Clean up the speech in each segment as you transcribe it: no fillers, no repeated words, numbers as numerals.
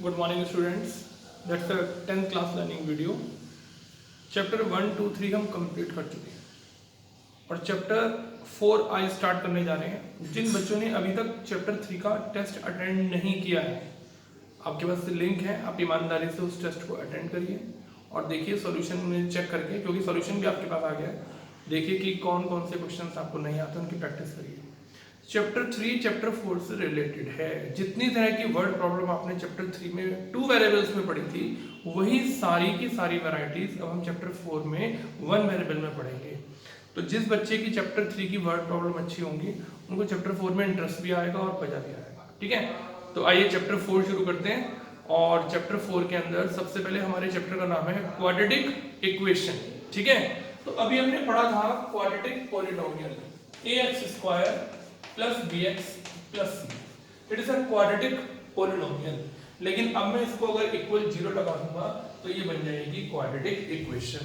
Good morning students. That's the 10th class learning video. Chapter 1, 2, 3 हम complete कर चुके हैं और चैप्टर 4 आज स्टार्ट करने जा रहे हैं। जिन बच्चों ने अभी तक चैप्टर 3 का टेस्ट अटेंड नहीं किया है, आपके पास लिंक है, आप ईमानदारी से उस टेस्ट को अटेंड करिए और देखिए सॉल्यूशन में चेक करके, क्योंकि सॉल्यूशन भी आपके पास आ गया है, देखिए कि कौन कौन से क्वेश्चन आपको नहीं आते उनकी प्रैक्टिस करिए। चैप्टर 3 चैप्टर 4 से रिलेटेड है। जितनी तरह की वर्ड प्रॉब्लम आपने चैप्टर 3 में 2 वेरिएबल्स में पढ़ी थी, वही सारी की सारी वैरायटीज अब हम चैप्टर 4 में 1 वेरिएबल में पढ़ेंगे। तो जिस बच्चे की चैप्टर 3 की वर्ड प्रॉब्लम अच्छी होंगी, उनको चैप्टर 4 में इंटरेस्ट भी आएगा और मजा भी आएगा। ठीक है, तो आइए चैप्टर 4 शुरू करते हैं। और चैप्टर 4 के अंदर सबसे पहले हमारे चैप्टर का नाम है क्वाड्रेटिक इक्वेशन। ठीक है, तो अभी हमने पढ़ा था quadratic polynomial ax² plus bx plus c, it is a quadratic polynomial. लेकिन अब मैं इसको अगर इक्वल 0 लगा दूंगा तो ये बन जाएगी क्वाड्रेटिक इक्वेशन।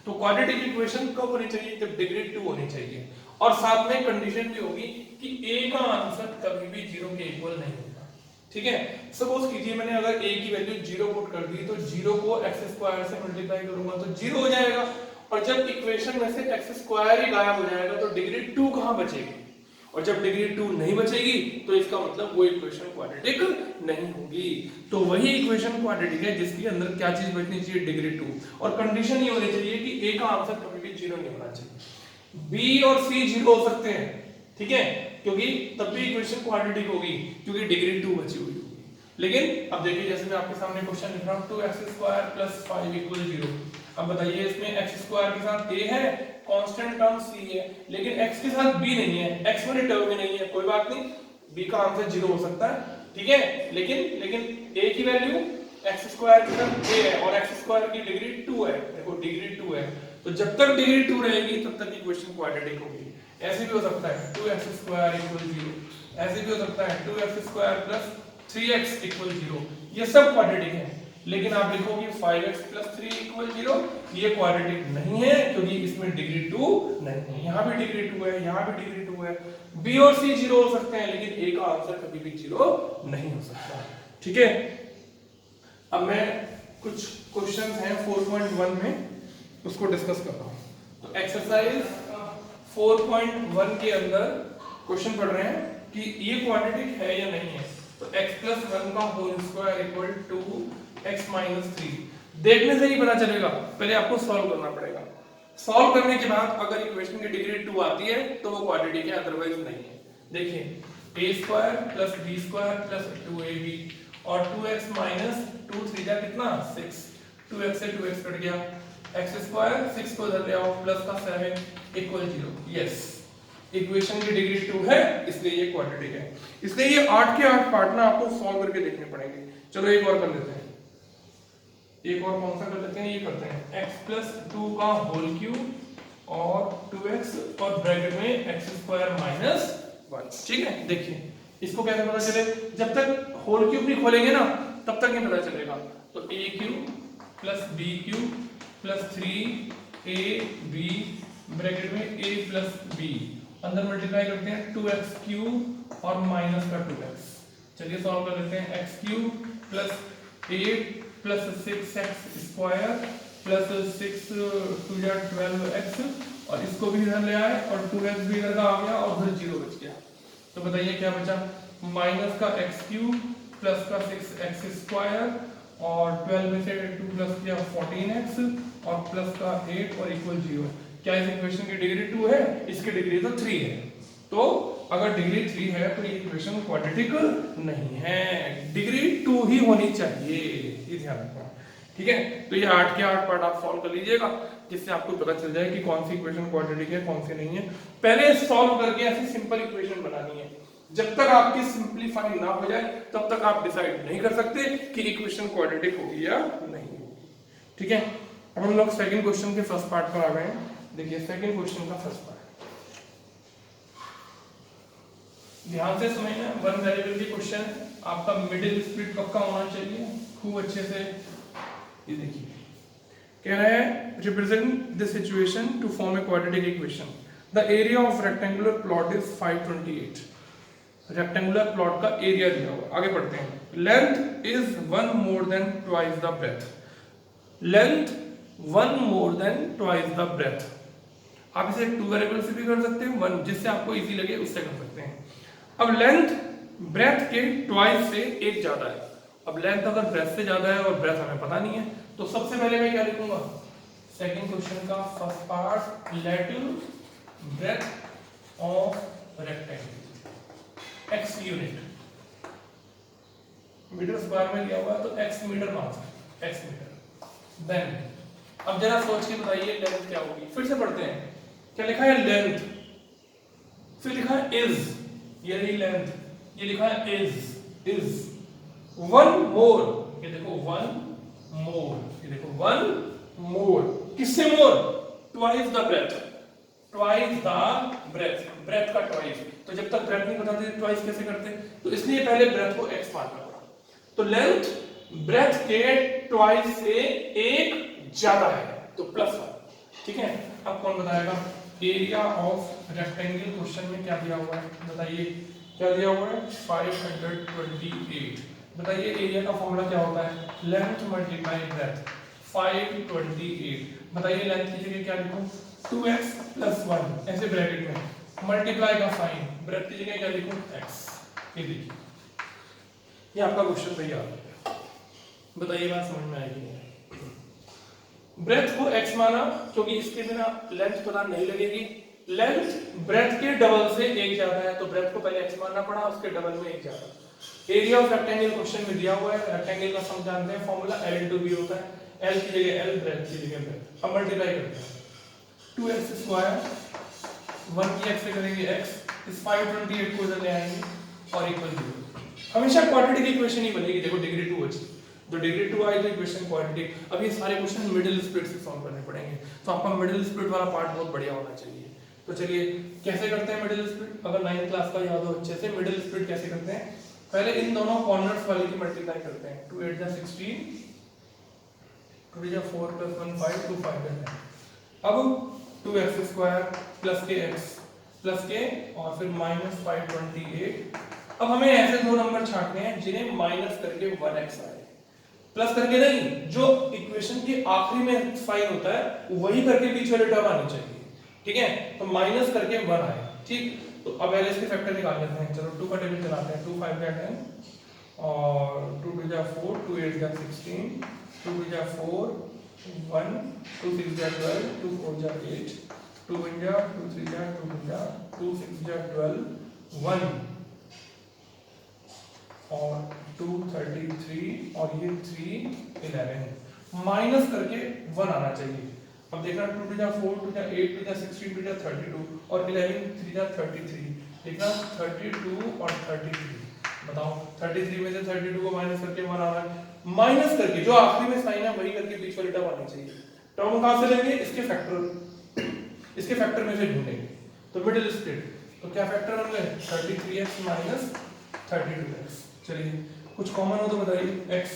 तो क्वाड्रेटिक इक्वेशन कब होनी चाहिए? जब डिग्री 2 होनी चाहिए, और साथ में कंडीशन भी होगी कि a का आंसर कभी भी 0 के इक्वल नहीं होगा। ठीक है, सपोज कीजिए मैंने अगर a की वैल्यू 0 पुट कर दी, तो 0 को x² से मल्टीप्लाई करूंगा तो 0 हो जाएगा, और जब इक्वेशन में से x² ही गायब हो जाएगा तो डिग्री 2 कहां बचेगी? और जब डिग्री 2 नहीं बचेगी तो इसका मतलब वो इक्वेशन क्वाड्रेटिक नहीं होगी। तो वही इक्वेशन क्वाड्रेटिक है जिसके अंदर क्या चीज बचनी चाहिए? डिग्री 2, और कंडीशन ये होनी चाहिए कि a का आंसर कभी भी 0 नहीं होना चाहिए। b और c 0 हो सकते हैं, ठीक है, क्योंकि तब भी इक्वेशन क्वाड्रेटिक होगी क्योंकि डिग्री 2 बची हुई होगी। लेकिन अब देखिए, जैसे मैं आपके सामने क्वेश्चन लिख रहा हूं 2x² + 5 = 0। अब बताइए, इसमें x² के साथ a है, कांस्टेंट टर्म c है, लेकिन x के साथ b नहीं है, x वाली टर्म में नहीं है। कोई बात नहीं, b का आंसर 0 हो सकता है, ठीक है, लेकिन a की वैल्यू x² के साथ a है और x² की डिग्री 2 है। देखो डिग्री 2 है, तो जब तक डिग्री 2 रहेगी तब तक इक्वेशन क्वाड्रेटिक होगी। ऐसे भी हो सकता है 2x² = 0, ऐसे भी हो सकता है 2x² + 3x = 0, ये सब क्वाड्रेटिक है। लेकिन आप लिखोगे 5x + 3 = 0, ये क्वाड्रेटिक नहीं है क्योंकि इसमें डिग्री 2 नहीं है। यहाँ भी डिग्री 2 है, यहाँ भी डिग्री 2 है। b और c 0 हो सकते हैं, लेकिन a का आंसर कभी भी 0 नहीं हो सकता। ठीक है, अब मैं कुछ क्वेश्चन हैं 4.1 में, उसको डिस्कस कर रहा हूँ। तो एक्सरसाइज 4.1 के अंदर क्वेश्चन पढ़ रहे हैं कि ये क्वाड्रेटिक है या नहीं है। तो x + 1 का होल स्क्वायर = 2x - 3। देखने से ही पता चलेगा, पहले आपको सॉल्व करना पड़ेगा। सॉल्व करने के बाद अगर इक्वेशन की डिग्री 2 आती है तो वो क्वाड्रेटिक है, अदरवाइज नहीं है। देखिए a² + b² + 2ab, और 2x - 2 3 जा कितना 6, 2x से 2x कट गया, x² 6 को इधर ले आओ, प्लस का 7 = 0। यस, इक्वेशन की डिग्री 2 है, इसलिए ये क्वाड्रेटिक है। इसलिए ये 8 के 8 पार्ट ना आपको सॉल्व करके देखने पड़ेंगे। चलो एक और कर लेते हैं, एक और कौन सा कर लेते हैं, ये करते हैं x + 2 का होल क्यूब और 2x और ब्रैकेट में x² - 1। ठीक है, देखिए इसको कैसे पता चले? जब तक होल क्यूब नहीं खोलेंगे ना तब तक नहीं पता चलेगा। तो a³ + b³ + 3ab ब्रैकेट में a + b, अंदर मल्टीप्लाई करते हैं 2x³ और माइनस का 2x। चलिए सॉल्व कर लेते हैं। x³ + 8 + 6x² + 6 2 जा 12x, और इसको भी इधर ले आए और 2x भी इधर का आ गया और उधर 0 बच गया। तो बताइए क्या बचा? माइनस का x³ प्लस का 6x² और 12 में से 2 प्लस किया 14x और प्लस का 8 और इक्वल 0। क्या इस इक्वेशन की डिग्री 2 है? इसकी डिग्री तो 3 है। तो अगर डिग्री 3 है तो ये इक्वेशन क्वाड्रेटिक नहीं है, डिग्री 2 ही होनी चाहिए, ये ध्यान रखना। ठीक है, तो ये 8 के 8 पार्ट आप सॉल्व कर लीजिएगा, जिससे आपको पता चल जाए कि कौन सी इक्वेशन क्वाड्रेटिक है, कौन सी नहीं है। पहले सॉल्व करके ऐसी सिंपल इक्वेशन बनानी है। जब तक आपकी सिंपलीफाई ना हो जाए तब तक आप डिसाइड नहीं कर सकते कि इक्वेशन क्वाड्रेटिक होगी या नहीं होगी। ठीक है, अब हम लोग सेकंड क्वेश्चन के फर्स्ट पार्ट पर आ गए हैं। देखिए सेकंड क्वेश्चन का फर्स्ट पार्ट ध्यान से समझना। 1 वेरिएबल की क्वेश्चन है, आपका मिडिल स्प्लिट पक्का होना चाहिए, खूब अच्छे से। ये देखिए कह रहा है represent the situation to form a quadratic equation. The area of rectangular plot is 528। Rectangular plot का एरिया दिया हुआ। आगे बढ़ते हैं। Length is 1 more than twice the breadth. Length 1 more than twice the breadth. आप इसे 2 वेरिएबल से भी कर सकते हैं, 1 जिससे आपको इजी लगे उससे कर सकते हैं। अब लेंथ ब्रेथ के ट्वाइस से 1 ज्यादा है। अब लेंथ अगर ब्रेथ से ज्यादा है और ब्रेथ हमें पता नहीं है, तो सबसे पहले मैं क्या लिखूंगा, सेकंड क्वेश्चन का first part, let breadth of rectangle x unit, metre square में दिया हुआ है तो x मीटर मान सकते हैं, x मीटर। देन अब जरा सोच के बताइए लेंथ क्या होगी। फिर से पढ़ते हैं, क्या लिखा है लेंथ, फिर लिखा है इज, ये रही लेंथ, ये लिखा है इज 1 मोर, ये देखो 1 मोर, ये देखो 1 मोर, किससे more, twice the breadth, twice the breadth, breadth का ट्वाइस। तो जब तक ब्रेथ नहीं बताते ट्वाइस कैसे करते, तो इसलिए पहले ब्रेथ को x मानना पड़ा। तो लेंथ ब्रेथ के ट्वाइस से 1 ज्यादा है तो +1। ठीक है, अब कौन बताएगा, एरिया ऑफ रेक्टेंगल क्वेश्चन में क्या दिया हुआ है, बताइए क्या दिया हुआ है, 528। बताइए एरिया का फॉर्मूला क्या होता है, लेंथ मल्टीप्लाई ब्रेथ, 528। बताइए लेंथ की जगह क्या लिखूं, 2x + 1 ऐसे ब्रैकेट में, मल्टीप्लाई का साइन, ब्रेथ की जगह क्या लिखूं, x। ये देखिए, ये आपका क्वेश्चन तैयार है। बताइए बात समझ में आएगी नहीं। ब्रेथ को x माना क्योंकि इसके बिना लेंथ पता नहीं लगेगी। लेंथ ब्रेथ के डबल से 1 ज्यादा है तो ब्रेथ को पहले x मानना पड़ा, उसके डबल में 1 ज्यादा। एरिया ऑफ रेक्टेंगल क्वेश्चन में दिया हुआ है, रेक्टेंगल का सम जानते हैं, फार्मूला L * B होता है, L की जगह L, ब्रेथ की जगह ब्रेथ। अब मल्टीप्लाई करते हैं, 2x², 1 की x से करेंगे x, इस 528 को इधर ले आएंगे और इक्वल 0। हमेशा क्वाड्रेटिक इक्वेशन ही बनेगी, देखो डिग्री 2 बची, तो डिग्री 2 आई तो इक्वेशन क्वाड्रेटिक। अब ये सारे क्वेश्चन मिडिल स्प्लिट से सॉल्व करने पड़ेंगे, तो आपका मिडिल स्प्लिट वाला पार्ट बहुत बढ़िया होना चाहिए। तो चलिए कैसे करते हैं मिडिल स्प्लिट, अगर 9th क्लास का याद हो अच्छे से, मिडिल स्प्लिट कैसे करते हैं, पहले इन दोनों कॉर्नर्स वाले की मल्टीप्लाई करते हैं, 2 8 जा 16, 2 जा 4 + 1 5, 2 5 जा 10। अब 2x² + के x + के और फिर -528। अब हमें ऐसे दो नंबर छांटने हैं जिन्हें माइनस करके 1x आए, प्लस करके नहीं, जो इक्वेशन के आखिरी में साइन होता है वही करके बीच वाले टर्म आनी चाहिए। ठीक है, तो माइनस करके 1 आए। ठीक, तो अब पहले इसके फैक्टर निकाल लेते हैं। चलो 2 का टेबल चलाते हैं, 2 5 जा 10 और 2 2 जा 4, 2 8 जा 16, 2 2 जा 4 1, 2 6 जा 12, 2 4 जा 8, 2 1 जा 2 3 जा 2 2 जा 2 6 जा 12, 1 और 2 33 और ये 3 11, माइनस करके 1 आना चाहिए। अब देखना 2 2 जा 4, 2 जा 8, 2 जा 16, 2 जा 32 और 11 3 जा 33। देखना 32 और 33, बताओ 33 में से 32 को माइनस करके 1 आ रहा है, माइनस करके जो आखिरी में साइन है वही करके बीच वाली टर्म आनी चाहिए। टर्म कहां से लेंगे, इसके फैक्टर में से ढूंढेंगे। तो मिडिल स्प्लिट, तो क्या फैक्टर होंगे, 33x - 32x। चलिए कुछ कॉमन हो तो बताइए, x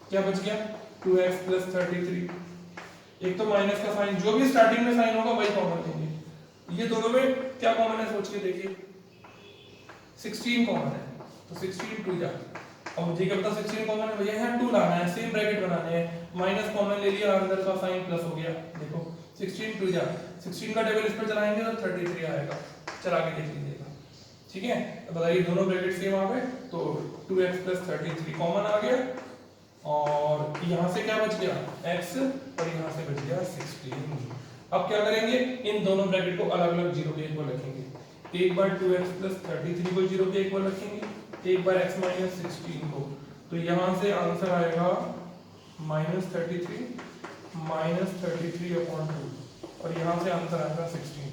क्या बच गया, 2x + 33। एक तो माइनस का साइन, जो भी स्टार्टिंग में साइन होगा वही कॉमन लेंगे। ये दोनों में क्या कॉमन है सोच के देखिए, 16 कॉमन है, तो 16 2 जा, अब मुझे क्या पता 16 कॉमन है भैया, यहाँ 2 लाना है, सेम ब्रैकेट बनाने हैं, माइनस कॉमन ले लिया, अंदर का साइन प्लस हो गया। देखो 16 2 जा, 16 का टेबल इस पर चलाएंगे तो 33 आएगा, चला के देख लीजिएगा। ठीक है, तो बताइए दोनों ब्रैकेट सेम आ गए, तो 2x + 33 कॉमन आ गया और यहाँ से क्या बच गया, x, और यहाँ से बच गया 16। अब क्या करेंगे, इन दोनों ब्रैकेट को अलग अलग 0 के इक्वल रखेंगे। एक बार 2x + 33 को 0 के इक्वल रखेंगे, एक बार x - 16 को, तो यहाँ से आंसर आएगा -33 -33/2 और यहाँ से आंसर आएगा 16।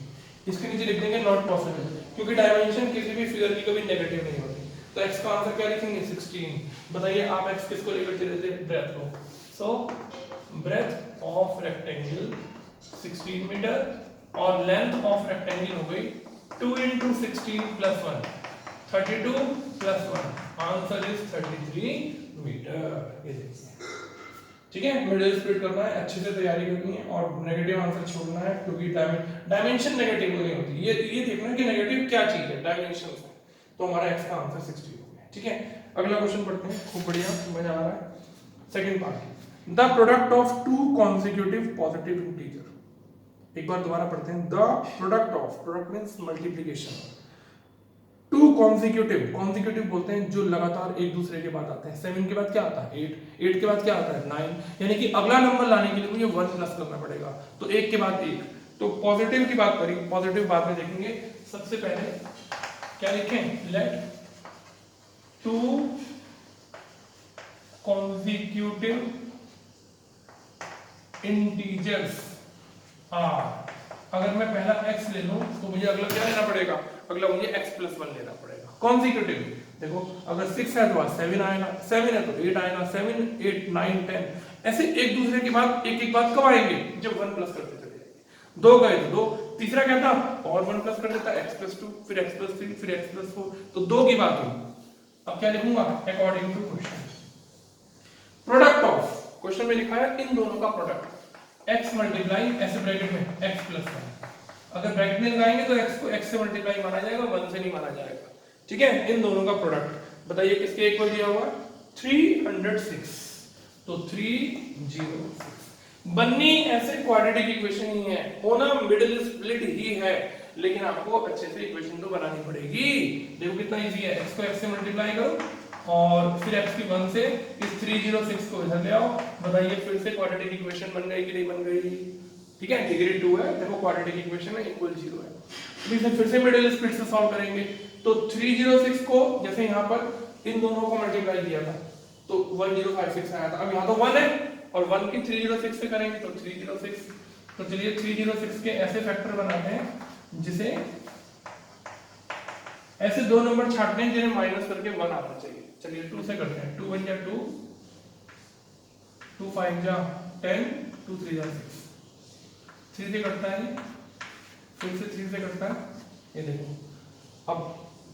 इसके नीचे लिख देंगे नॉट पॉसिबल, क्योंकि डायमेंशन किसी भी फिगर की कभी नेगेटिव नहीं होती। तो x का आंसर क्या लिखेंगे, 16। बताइए आप x किसको लेकर चले थे, ब्रेथ को। सो ब्रेथ ऑफ रेक्टेंगल 16 मीटर और लेंथ ऑफ रेक्टेंगल हो गई 2 × 16 + 1, 32 + 1, आंसर इज 33 मीटर। ये देखिए, ठीक है, मिडिल स्प्लिट करना है, अच्छे से तैयारी करनी है और नेगेटिव आंसर छोड़ना है, क्योंकि डायमेंशन नेगेटिव नहीं होती। ये देखना कि नेगेटिव क्या चीज है, डायमेंशन है। तो हमारा x का आंसर 60 हो गया। ठीक है, अगला क्वेश्चन पढ़ते हैं, खूब बढ़िया मजा आ रहा है। Second part, the product of two consecutive positive integer. एक बार दोबारा पढ़ते हैं, the product of, product means multiplication, two consecutive, consecutive बोलते हैं जो लगातार एक दूसरे के बाद आते हैं। 7 के बाद क्या आता है 8, 8 के बाद क्या आता है 9, यानी कि अगला नंबर लाने के लिए मुझे 1 प्लस करना पड़ेगा, तो एक के बाद एक। तो पॉजिटिव की बात करें, पॉजिटिव बाद में देखेंगे। सबसे पहले क्या लिखें, let two consecutive integers are, अगर मैं पहला x ले लूं तो मुझे अगला क्या लेना पड़ेगा, अगला मुझे x+1 लेना पड़ेगा। कॉन्जिक्यूटिव देखो, अगर 6 है तो 7 आएगा, 7 है तो 8 आएगा, 7 8 9 10, ऐसे एक दूसरे के बाद एक एक बात कब आएंगे, जब 1 प्लस करते चले जाएंगे। 2 गए तो 2, तीसरा क्या था और 1 प्लस कर देता, x+2, फिर x+3, फिर x+4, तो 2 की बात हुई। अब क्या लिखूंगा, according to question, product of, question में लिखा है इन दोनों का प्रोडक्ट, x मल्टीप्लाई ऐसे ब्रैकेट में x+1, अगर ब्रैकेट में लगाएंगे तो x को x से मल्टीप्लाई माना जाएगा, 1 से नहीं माना जाएगा। ठीक है, इन दोनों का प्रोडक्ट बताइए किसके इक्वल दिया हुआ है, 306, तो 306 बननी ऐसे क्वाड्रेटिक इक्वेशन ही है, होना मिडिल स्प्लिट ही है, लेकिन आपको अच्छे से इक्वेशन तो बनानी पड़ेगी। देखो कितना इजी है, x को x से मल्टीप्लाई करो और फिर x की 1 से इस 306 को इधर ले आओ, बताइए फिर से क्वाड्रेटिक इक्वेशन बन गई कि नहीं बन गई। ठीक है, डिग्री 2 है, देखो क्वाड्रेटिक इक्वेशन है, इक्वल 0 है, तो इसे फिर से मिडिल स्प्लिट से सॉल्व करेंगे। तो 306 को जैसे यहाँ पर इन दोनों को मल्टीप्लाई किया था तो 1056 आया था, अब यहाँ तो 1 है और 1 की 306 से करेंगे तो 306, तो चलिए 306 के ऐसे फैक्टर बनाते हैं जिसे ऐसे दो नंबर छाटने हैं जिन्हें माइनस करके 1 आना चाहिए। चलिए 2 से करते हैं, 2 1 जा 2, 2 5 जा 10, 2 3 जा 6, 3 से कटता है, फिर से 3 से कटता है, ये देखो अब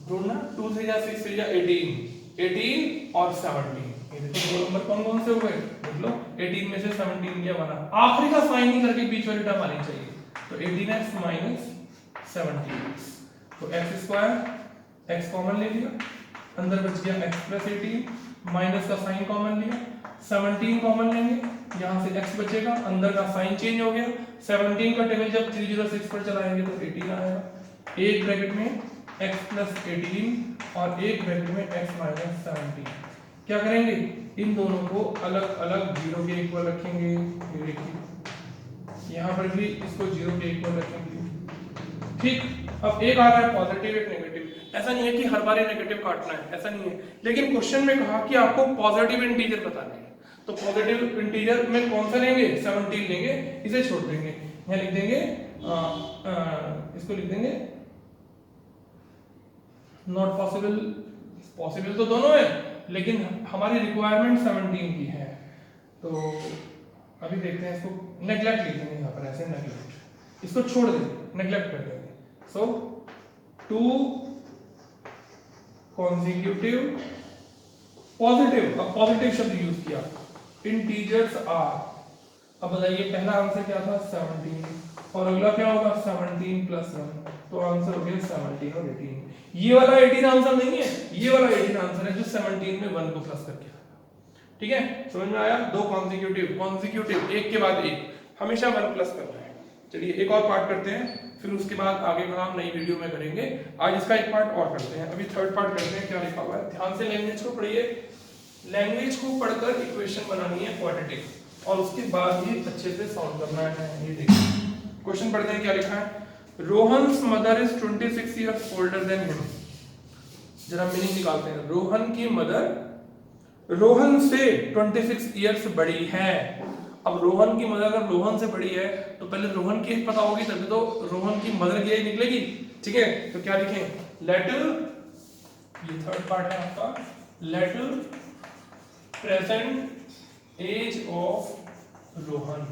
ढूंढना, 2 3 जा 6 3 जा 18, 18 और 17, ये देखो दो नंबर कौन कौन से हो गए देख लो, 18 में से 17 गया बना, आखिरी का साइन नहीं करके बीच वाली टर्म आनी चाहिए, तो 18x माइनस 17x, तो x स्क्वायर, x कॉमन ले लिया, अंदर बच गया x प्लस 18, माइनस का साइन कॉमन लिया, 17 कॉमन लेंगे, यहाँ से x बचेगा, अंदर का साइन चेंज हो गया, 17 का टेबल जब 306 पर चलाएंगे तो 18 आएगा, एक ब्रैकेट में x प्लस 18 और एक ब्रैकेट में x माइनस 17। क्या करेंगे, इन दोनों को अलग अलग 0 के इक्वल रखेंगे, ये देखिए यहाँ पर भी इसको 0 के इक्वल रखेंगे। ठीक, अब एक आ रहा है पॉजिटिव एक नेगेटिव, ऐसा नहीं है कि हर बार नेगेटिव काटना है, ऐसा नहीं है, लेकिन क्वेश्चन में कहा कि आपको पॉजिटिव इंटीजर बताना है, तो पॉजिटिव इंटीजर में कौन सा लेंगे, 17 लेंगे, इसे छोड़ देंगे, यहाँ लिख देंगे इसको लिख देंगे नॉट पॉसिबल, पॉसिबल तो दोनों है लेकिन हमारी रिक्वायरमेंट 17 की है, तो अभी देखते हैं, इसको नेग्लेक्ट लिख देंगे यहाँ पर, ऐसे नेग्लेक्ट, इसको छोड़ देंगे, नेग्लेक्ट कर देंगे। सो 2 कॉन्जिक्यूटिव पॉजिटिव, अब पॉजिटिव शब्द यूज किया, इंटीजर्स आर, अब बताइए पहला आंसर क्या था 17 और अगला क्या होगा 17 प्लस 1, तो आंसर हो गया 17 और 18। ये वाला 18 आंसर नहीं है, ये वाला 18 आंसर है जो 17 में 1 को प्लस करके आया। ठीक है, समझ में आया, दो कॉन्जिक्यूटिव, कॉन्जिक्यूटिव एक के बाद एक, हमेशा 1 प्लस करना है। चलिए एक और पार्ट करते हैं, फिर उसके बाद आगे का हम नई वीडियो में करेंगे, आज इसका एक पार्ट और करते हैं, अभी थर्ड पार्ट करते हैं। क्या लिखा हुआ है, ध्यान से लैंग्वेज को पढ़िए, लैंग्वेज को पढ़कर इक्वेशन बनानी है क्वाड्रेटिक और उसके बाद ही अच्छे से सॉल्व करना है। ये देखिए क्वेश्चन पढ़ते हैं, क्या लिखा है, Rohan's mother is 26 years older than him. जरा मीनिंग निकालते हैं, रोहन की मदर रोहन से 26 इयर्स बड़ी है। अब रोहन की मदर अगर रोहन से बड़ी है तो पहले रोहन की एज पता होगी तभी तो रोहन की मदर की एज निकलेगी। ठीक है, तो क्या लिखें, लेट, ये थर्ड पार्ट है आपका, let present age of Rohan.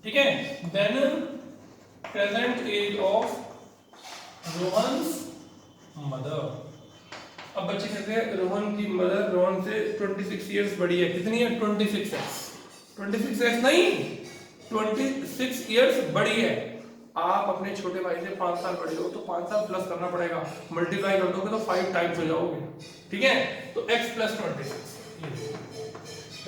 ठीक है, then present age of Rohan's mother. अब बच्चे कहते हैं रोहन की मदर रोहन से 26 इयर्स बड़ी है, कितनी है 26x, 26x नहीं 26 इयर्स बड़ी है। आप अपने छोटे भाई से 5 साल बड़े हो तो 5 साल प्लस करना पड़ेगा, मल्टीप्लाई कर दोगे तो 5 टाइम्स हो जाओगे, ठीक है। तो x प्लस 26,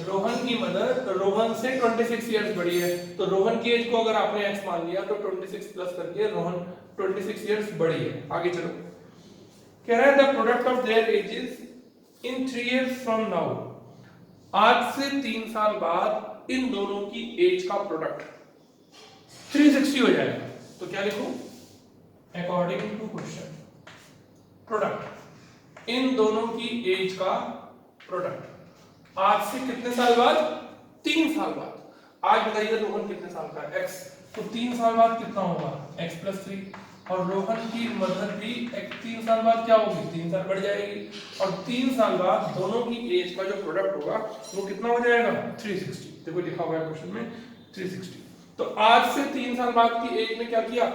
रोहन की मदर रोहन से 26 इयर्स बड़ी है, तो रोहन की एज को अगर आपने x मान लिया तो 26 प्लस करके रोहन 26 इयर्स बड़ी है। आगे चलो, कह रहा है the product of their edges in 3 years from now, आज से 3 साल बाद इन दोनों की एज का प्रोडक्ट 360 हो जाएगा। तो क्या लिखूं, अकॉर्डिंग टू क्वेश्चन प्रोडक्ट इन दोनों की एज का प्रोडक्ट आज से कितने साल बाद, 3 साल बाद। आज बताइए रोहन कितने साल का है, x, तो 3 साल बाद कितना होगा x प्लस 3, और रोहन की मदर भी 3 साल बाद क्या होगी, 3 साल बढ़ जाएगी, और 3 साल बाद दोनों की एज का जो प्रोडक्ट होगा वो कितना हो जाएगा 360। देखो लिखा हुआ है क्वेश्चन में 360। तो आज से 3 साल बाद की एज में क्या किया,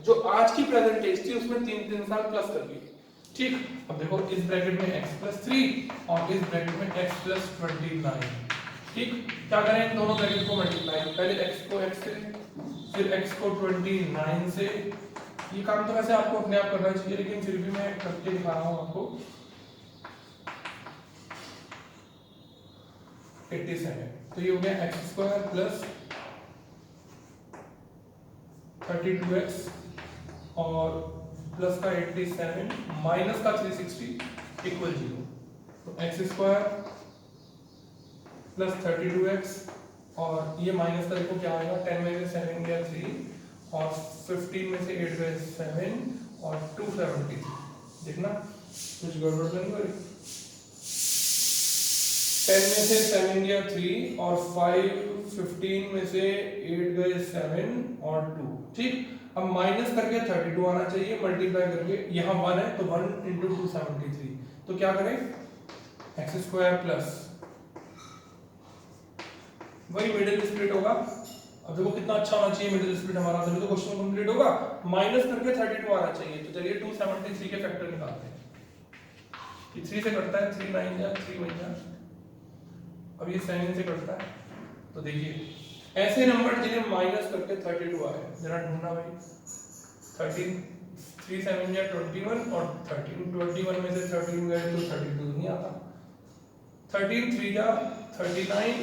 जो आज की प्रेजेंट एज थी उसमें 3 साल प्लस कर दिए, ठीक। अब देखो इस ब्रैकेट में x प्लस 3 और इस ब्रैकेट में x प्लस 29, ठीक। क्या करें, इन दोनों ब्रैकेट को मल्टीप्लाई, पहले x को x से, फिर x को 29 से। ये काम तो वैसे आपको अपने आप करना चाहिए, लेकिन फिर भी मैं करके दिखा रहा हूं आपको। 87, तो ये हो गया x स्क्वायर प्लस 32x और प्लस का 87 माइनस का 360 इक्वल 0। तो x स्क्वायर प्लस 32x और ये माइनस का देखो क्या आएगा, 10 में से 7 गया 3 और 15 में से 8 गए 7 और 270। देखना कुछ गड़बड़ तो नहीं हो रही। 10 में से 7 गया 3 और 15 में से 8 गए 7 और 2, ठीक। अब माइनस करके 32 आना चाहिए, मल्टीप्लाई करके यहाँ 1 है तो 1 इंटू 273, तो क्या करें एक्स स्क्वायर प्लस वही मिडिल स्प्लिट होगा। अब देखो कितना अच्छा होना चाहिए मिडिल स्प्लिट हमारा, तभी तो क्वेश्चन कंप्लीट होगा। माइनस करके 32 आना चाहिए, तो चलिए 273 के फैक्टर निकालते हैं। ये 3 से कटता है, 3 9 जा 3 1 जा, अब ये 7 से कटता है। तो देखिए ऐसे नंबर जिन्हें माइनस करके 32 आए जरा ढूंढना भाई। 13 3 7 या 21 और 13, 21 में से 13 गए तो 32 नहीं आता। 13 3 या 39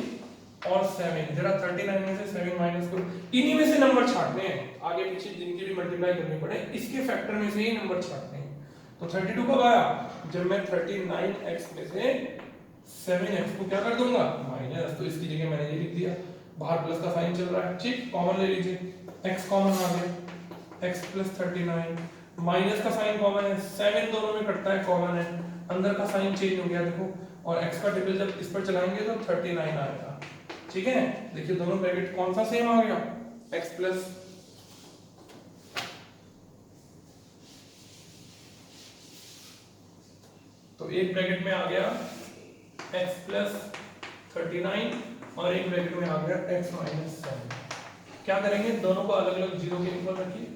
और 7, जरा 39 में से 7 माइनस करो। इन्हीं में से नंबर छाटने हैं, आगे पीछे जिनकी भी मल्टीप्लाई करनी पड़े इसके फैक्टर में से ही नंबर छाटने हैं। तो 32 कब आया, जब मैं 39x में से 7x को क्या कर दूंगा माइनस, तो इसकी जगह मैंने ये लिख दिया, बाहर प्लस का साइन चल रहा है, ठीक। कॉमन ले लीजिए, x कॉमन आ गया, x प्लस 39 माइनस का साइन कॉमन है, 7 दोनों में कटता है, कॉमन है, अंदर का साइन चेंज हो गया देखो, और x का टेबल जब इस पर चलाएंगे तो 39 आएगा, ठीक है। देखिए दोनों ब्रैकेट कौन सा सेम आ गया, x प्लस तो एक ब्रैकेट में आ गया x प्लस 39 और एक ब्रैकेट में आ गया x माइनस 7। क्या करेंगे, दोनों को अलग अलग जीरो के इक्वल रखिए,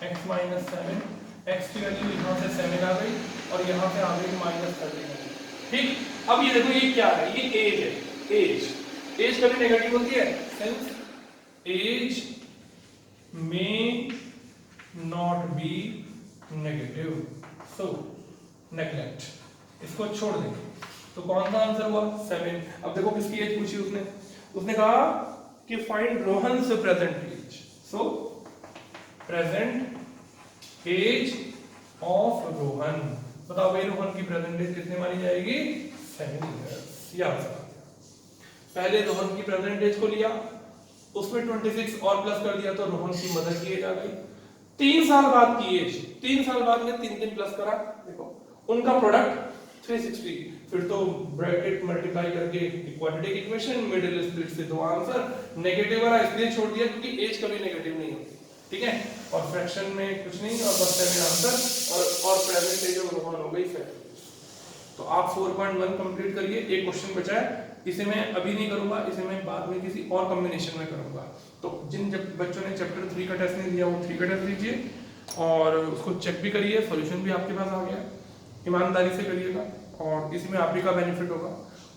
x माइनस 7, x की वैल्यू यहाँ से 7 आ गई और यहाँ से आ गई माइनस 39, ठीक। अब ये देखो ये क्या है, ये एज है, एज कभी नेगेटिव होती है, सिंस एज में not be negative, so neglect, इसको छोड़ देंगे। तो कौन सा आंसर हुआ 7। अब देखो किसकी एज पूछी उसने कहा कि फाइंड रोहन से present age, so present age of Rohan. बताओ भाई रोहन की प्रेजेंट एज कितने मानी जाएगी 7 इयर्स। ये आंसर आ गया। पहले रोहन की प्रेजेंट एज को लिया, उसमें 26 और प्लस कर दिया तो रोहन की मदर की एज आ गई। 3 साल बाद की एज, 3 साल बाद में 3 दिन प्लस करा, देखो उनका प्रोडक्ट 360, फिर तो ब्रैकेट मल्टीप्लाई करके क्वाड्रेटिक इक्वेशन, मिडिल स्प्लिट से दो आंसर। नेगेटिव वाला इसलिए छोड़ दिया क्योंकि एज कभी नेगेटिव नहीं होती, ठीक है। और फ्रैक्शन में कुछ नहीं और बस 7 आंसर और प्रेजेंट एज ऑफ रोहन हो गई 7। तो आप 4.1 कंप्लीट करिए। एक क्वेश्चन बचा है, इसे मैं अभी नहीं करूंगा, इसे मैं बाद में किसी और कॉम्बिनेशन में करूंगा। तो जिन बच्चों ने चैप्टर 3 का टेस्ट नहीं दिया वो 3 का टेस्ट लीजिए और उसको चेक भी करिए, सॉल्यूशन भी आपके पास आ गया, ईमानदारी से करिएगा और इसमें आप ही का बेनिफिट होगा।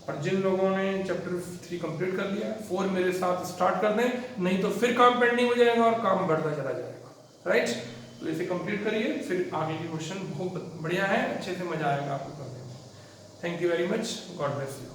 और जिन लोगों ने चैप्टर 3 कंप्लीट कर लिया 4 मेरे साथ स्टार्ट कर दें, नहीं तो फिर काम पेंडिंग हो जाएगा और काम बढ़ता चला जाएगा, राइट। तो इसे कंप्लीट करिए, फिर आगे की क्वेश्चन बहुत बढ़िया है, अच्छे से मजा आएगा आपको करने में। Thank you very much, God bless you.